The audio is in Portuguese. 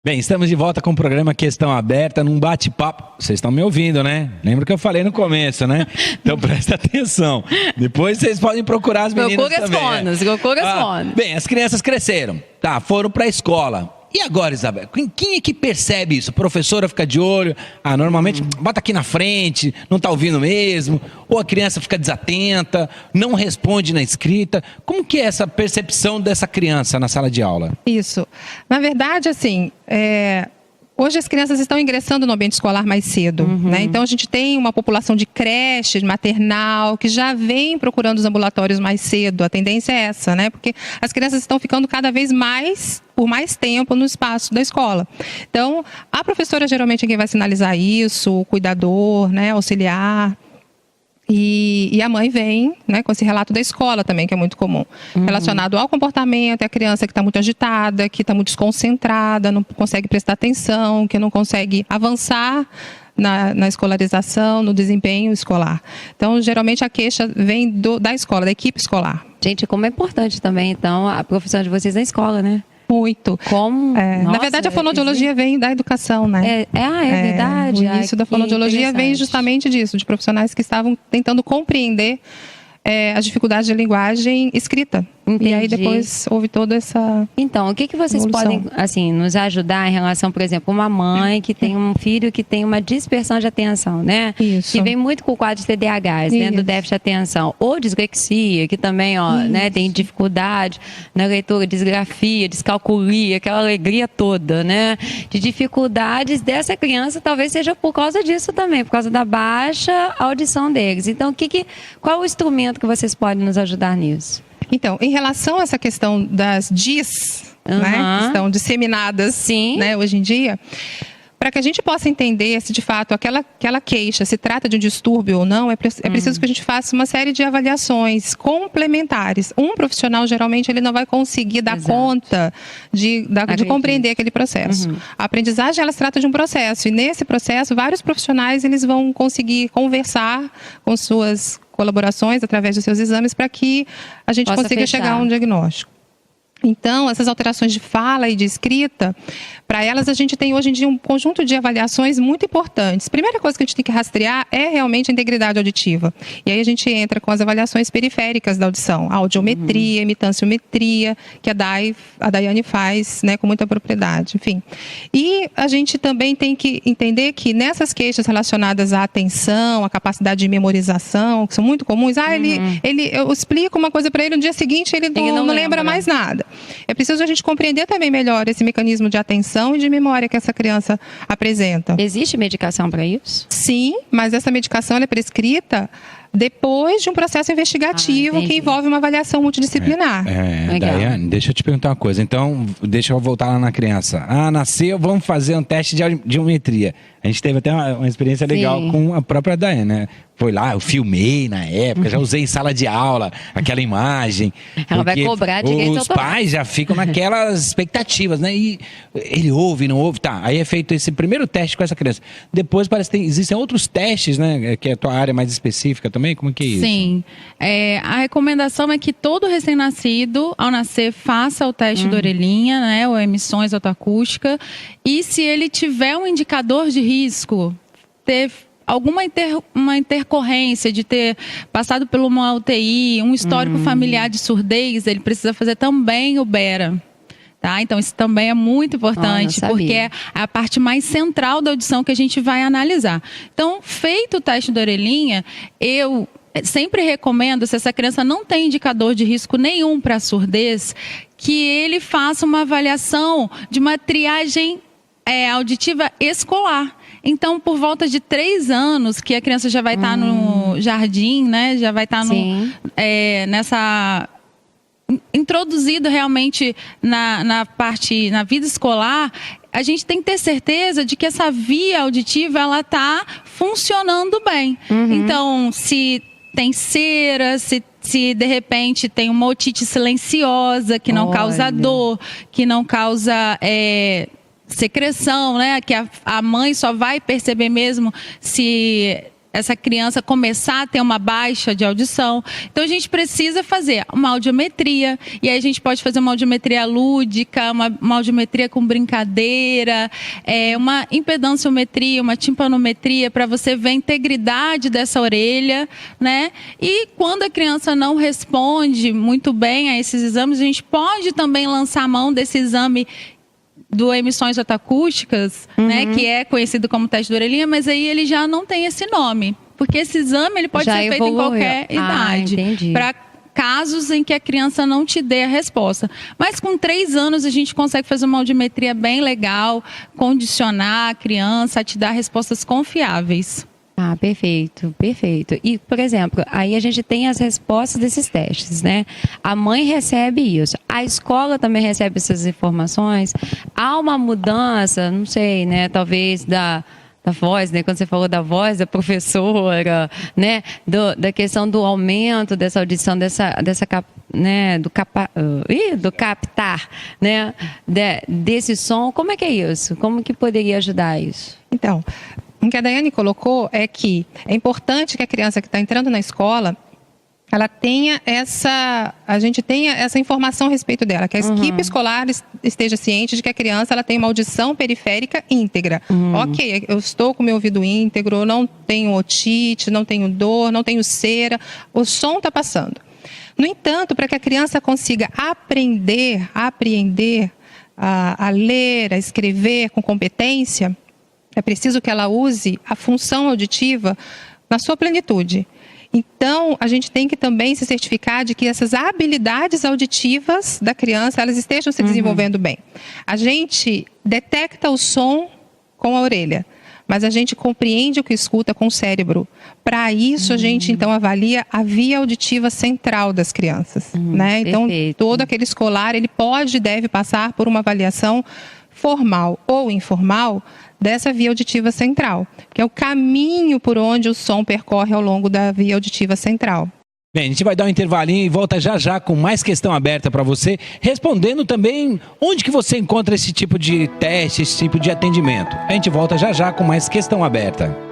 Bem, estamos de volta com o programa Questão Aberta, num bate-papo. Vocês estão me ouvindo, né? Lembra que eu falei no começo, né? Então presta atenção. Depois vocês podem procurar as meninas também. Procura as fones. Bem, as crianças cresceram, tá? Foram para a escola. E agora, Isabel? Quem é que percebe isso? A professora fica de olho? Normalmente, bota aqui na frente, não está ouvindo mesmo. Ou a criança fica desatenta, não responde na escrita. Como que é essa percepção dessa criança na sala de aula? Isso. Na verdade, assim, hoje as crianças estão ingressando no ambiente escolar mais cedo, né? Então a gente tem uma população de creche, de maternal, que já vem procurando os ambulatórios mais cedo. A tendência é essa, né? Porque as crianças estão ficando cada vez por mais tempo no espaço da escola. Então, a professora geralmente é quem vai sinalizar isso, o cuidador, né, auxiliar. E a mãe vem, né, com esse relato da escola também, que é muito comum. Relacionado ao comportamento, é a criança que está muito agitada, que está muito desconcentrada, não consegue prestar atenção, que não consegue avançar na escolarização, no desempenho escolar. Então, geralmente a queixa vem da escola, da equipe escolar. Gente, como é importante também, então, a profissão de vocês na escola, né? Muito. Como? Na verdade, a fonoaudiologia vem da educação, né? É verdade. O início da fonoaudiologia vem justamente disso, de profissionais que estavam tentando compreender as dificuldades de linguagem escrita. Entendi. E aí depois houve toda essa Então, o que vocês evolução. podem, assim, nos ajudar em relação, por exemplo, uma mãe que tem um filho que tem uma dispersão de atenção, né? Isso. Que vem muito com o quadro de TDAH, né? Do déficit de atenção. Ou dislexia, que também, né, tem dificuldade na leitura, disgrafia, descalculia, aquela alegria toda, né? De dificuldades dessa criança, talvez seja por causa disso também, por causa da baixa audição deles. Então, qual o instrumento que vocês podem nos ajudar nisso? Então, em relação a essa questão das DIS, né, que estão disseminadas, né, hoje em dia, para que a gente possa entender se de fato aquela queixa se trata de um distúrbio ou não, é preciso que a gente faça uma série de avaliações complementares. Um profissional, geralmente, ele não vai conseguir dar conta de compreender aquele processo. A aprendizagem, ela se trata de um processo, e nesse processo, vários profissionais eles vão conseguir conversar com suas colaborações através dos seus exames para que a gente consiga chegar a um diagnóstico. Então, essas alterações de fala e de escrita, para elas a gente tem hoje em dia um conjunto de avaliações muito importantes. Primeira coisa que a gente tem que rastrear é realmente a integridade auditiva. E aí a gente entra com as avaliações periféricas da audição, a audiometria, imitanciometria, que a Daiane faz, né, com muita propriedade, enfim. E a gente também tem que entender que nessas queixas relacionadas à atenção, à capacidade de memorização, que são muito comuns, eu explico uma coisa para ele, no dia seguinte ele não lembra mais nada. É preciso a gente compreender também melhor esse mecanismo de atenção e de memória que essa criança apresenta. Existe medicação para isso? Sim, mas essa medicação ela é prescrita depois de um processo investigativo que envolve uma avaliação multidisciplinar. Daiane, deixa eu te perguntar uma coisa. Então, deixa eu voltar lá na criança. Nasceu, vamos fazer um teste de audiometria. A gente teve até uma experiência legal com a própria Daiane, né? Foi lá, eu filmei na época, já usei em sala de aula, aquela imagem. Ela vai cobrar direito os pais já ficam naquelas expectativas, né? E ele ouve, não ouve, tá. Aí é feito esse primeiro teste com essa criança. Depois parece que existem outros testes, né? Que é a tua área mais específica também, como é que é isso? Sim. A recomendação é que todo recém-nascido, ao nascer, faça o teste da orelhinha, né? Ou emissões otoacústica. E se ele tiver um indicador de risco, ter alguma uma intercorrência de ter passado por uma UTI, um histórico familiar de surdez, ele precisa fazer também o BERA. Tá? Então, isso também é muito importante, porque é a parte mais central da audição que a gente vai analisar. Então, feito o teste da orelhinha, eu sempre recomendo, se essa criança não tem indicador de risco nenhum para surdez, que ele faça uma avaliação de uma triagem auditiva escolar. Então, por volta de 3 anos, que a criança já vai estar no jardim, né? Já vai estar introduzido realmente na vida escolar, a gente tem que ter certeza de que essa via auditiva ela está funcionando bem. Então, se tem cera, se de repente tem uma otite silenciosa que não causa dor, que não causa secreção, né? Que a mãe só vai perceber mesmo se essa criança começar a ter uma baixa de audição. Então a gente precisa fazer uma audiometria, e aí a gente pode fazer uma audiometria lúdica, uma audiometria com brincadeira, uma impedanciometria, uma timpanometria, para você ver a integridade dessa orelha, né? E quando a criança não responde muito bem a esses exames, a gente pode também lançar a mão desse exame do emissões otacústicas, né, que é conhecido como teste da orelhinha, mas aí ele já não tem esse nome, porque esse exame ele pode ser feito em qualquer idade, para casos em que a criança não te dê a resposta. Mas com 3 anos a gente consegue fazer uma audiometria bem legal, condicionar a criança a te dar respostas confiáveis. Ah, perfeito, perfeito. E, por exemplo, aí a gente tem as respostas desses testes, né? A mãe recebe isso, a escola também recebe essas informações. Há uma mudança, não sei, né? Talvez da voz, né? Quando você falou da voz da professora, né? Da questão do aumento dessa audição, né? Do captar, né? Desse som. Como é que é isso? Como que poderia ajudar isso? Então, o que a Daiane colocou é que é importante que a criança que está entrando na escola, ela tenha a gente tenha essa informação a respeito dela, que a equipe escolar esteja ciente de que a criança ela tem uma audição periférica íntegra. Ok, eu estou com meu ouvido íntegro, não tenho otite, não tenho dor, não tenho cera, o som está passando. No entanto, para que a criança consiga aprender, apreender a ler, a escrever com competência, é preciso que ela use a função auditiva na sua plenitude. Então, a gente tem que também se certificar de que essas habilidades auditivas da criança, elas estejam se desenvolvendo bem. A gente detecta o som com a orelha, mas a gente compreende o que escuta com o cérebro. Para isso, a gente, então, avalia a via auditiva central das crianças. Né? Então, todo aquele escolar, ele pode e deve passar por uma avaliação formal ou informal dessa via auditiva central, que é o caminho por onde o som percorre ao longo da via auditiva central. Bem, a gente vai dar um intervalinho e volta já já com mais questão aberta para você, respondendo também onde que você encontra esse tipo de teste, esse tipo de atendimento. A gente volta já já com mais questão aberta.